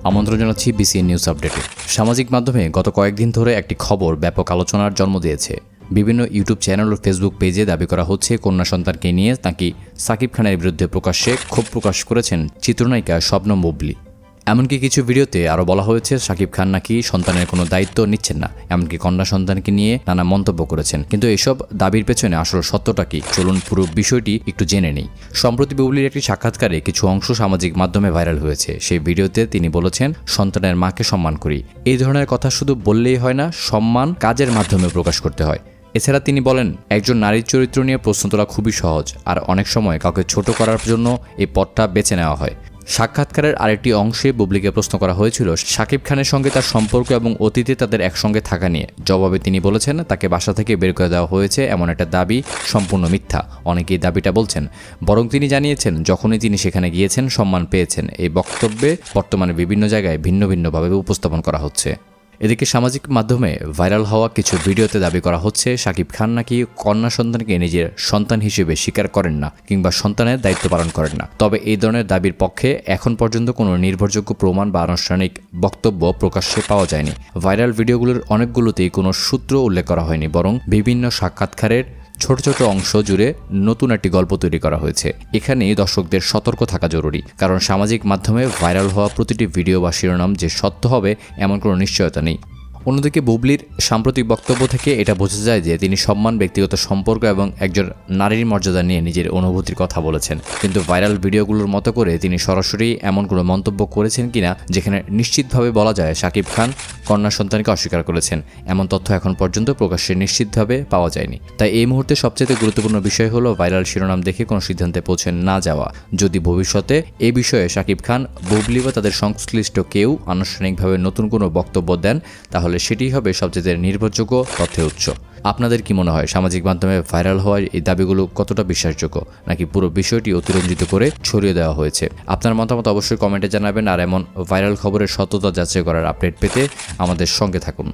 আমন্ত্রণ জানাচ্ছি BCN news আপডেটে। সামাজিক মাধ্যমে গত কয়েকদিন ধরে একটি খবর ব্যাপক আলোচনার জন্ম দিয়েছে। বিভিন্ন ইউটিউব চ্যানেল ও ফেসবুক পেজে দাবি করা হচ্ছে কন্যা সন্তানকে নিয়ে নাকি সাকিব খানের বিরুদ্ধে প্রকাশ্যে ক্ষোভ প্রকাশ করেছেন চিত্রনায়িকা শবনম বুবলী। এমনকি কিছু ভিডিওতে আরও বলা হয়েছে সাকিব খান নাকি সন্তানের কোনো দায়িত্ব নিচ্ছেন না, এমনকি কন্যা সন্তানকে নিয়ে নানা মন্তব্য করেছেন। কিন্তু এসব দাবির পেছনে আসল সত্যটা কি, চলুন পুরো বিষয়টি একটু জেনে নেই। সম্প্রতি বুবলীর একটি সাক্ষাৎকারে কিছু অংশ সামাজিক মাধ্যমে ভাইরাল হয়েছে। সেই ভিডিওতে তিনি বলেছেন, সন্তানের মাকে সম্মান করি। এই ধরনের কথা শুধু বললেই হয় না, সম্মান কাজের মাধ্যমে প্রকাশ করতে হয়। এছাড়া তিনি বলেন, একজন নারীর চরিত্র নিয়ে প্রশ্ন তোলা খুবই সহজ, আর অনেক সময় কাউকে ছোট করার জন্য এই পথটা বেছে নেওয়া হয়। সাক্ষাৎকারের আরেকটি অংশে বুবলীকে প্রশ্ন করা হয়েছিল সাকিব খানের সঙ্গে তার সম্পর্ক এবং অতীতে তাদের একসঙ্গে থাকা নিয়ে। জবাবে তিনি বলেছেন, তাকে বাসা থেকে বের করে দেওয়া হয়েছে এমন একটা দাবি সম্পূর্ণ মিথ্যা। অনেকেই দাবিটা বলছেন, বরং তিনি জানিয়েছেন যখনই তিনি সেখানে গিয়েছেন সম্মান পেয়েছেন। এই বক্তব্যে বর্তমানে বিভিন্ন জায়গায় ভিন্ন ভিন্নভাবে উপস্থাপন করা হচ্ছে। এদিকে সামাজিক মাধ্যমে ভাইরাল হওয়া কিছু ভিডিওতে দাবি করা হচ্ছে সাকিব খান নাকি কন্যা সন্তানকে নিজের সন্তান হিসেবে স্বীকার করেন না কিংবা সন্তানের দায়িত্ব পালন করেন না। তবে এই ধরনের দাবির পক্ষে এখন পর্যন্ত কোনো নির্ভরযোগ্য প্রমাণ বা আনুষ্ঠানিক বক্তব্য প্রকাশ্যে পাওয়া যায়নি। ভাইরাল ভিডিওগুলোর অনেকগুলোতেই কোনো সূত্র উল্লেখ করা হয়নি, বরং বিভিন্ন সাক্ষাৎকারের ছোট ছোট অংশ জুড়ে নতুন একটি গল্প তৈরি করা হয়েছে। এখানেই দর্শকদের সতর্ক থাকা জরুরি, কারণ সামাজিক মাধ্যমে ভাইরাল হওয়া প্রতিটি ভিডিও বা শিরোনাম যে সত্য হবে এমন কোনো নিশ্চয়তা নেই। অন্যদিকে বুবলীর সাম্প্রতিক বক্তব্য থেকে এটা বোঝা যায় যে তিনি সম্মান, ব্যক্তিগত সম্পর্ক এবং একজন নারীর মর্যাদা নিয়ে নিজের অনুভূতির কথা বলেছেন। কিন্তু ভাইরাল ভিডিওগুলোর মতো করে তিনি সরাসরি এমন কোনো মন্তব্য করেছেন কিনা যেখানে নিশ্চিতভাবে বলা যায় সাকিব খান কন্যা সন্তানকে অস্বীকার করেছেন, এমন তথ্য এখন পর্যন্ত প্রকাশ্যে নিশ্চিতভাবে পাওয়া যায়নি। তাই এই মুহূর্তে সবচেয়ে গুরুত্বপূর্ণ বিষয় হলো ভাইরাল শিরোনাম দেখে কোনো সিদ্ধান্তে পৌঁছে না যাওয়া। যদি ভবিষ্যতে এই বিষয়ে সাকিব খান, বুবলী বা তাদের সংশ্লিষ্ট কেউ আনুষ্ঠানিকভাবে নতুন কোনো বক্তব্য দেন, তাহলে সেটি হবে সবচেয়ে নির্ভরযোগ্য তথ্যের উৎস। আপনাদের কি মনে হয়, সামাজিক মাধ্যমে ভাইরাল হওয়ার এই দাবিগুলো কতটা বিশ্বাসযোগ্য, নাকি পুরো বিষয়টি অতিরঞ্জিত করে ছড়িয়ে দেওয়া হয়েছে? আপনার মতামত অবশ্যই কমেন্টে জানাবেন। আর এমন ভাইরাল খবরের সত্যতা যাচাই করার আপডেট পেতে আমাদের সঙ্গে থাকুন।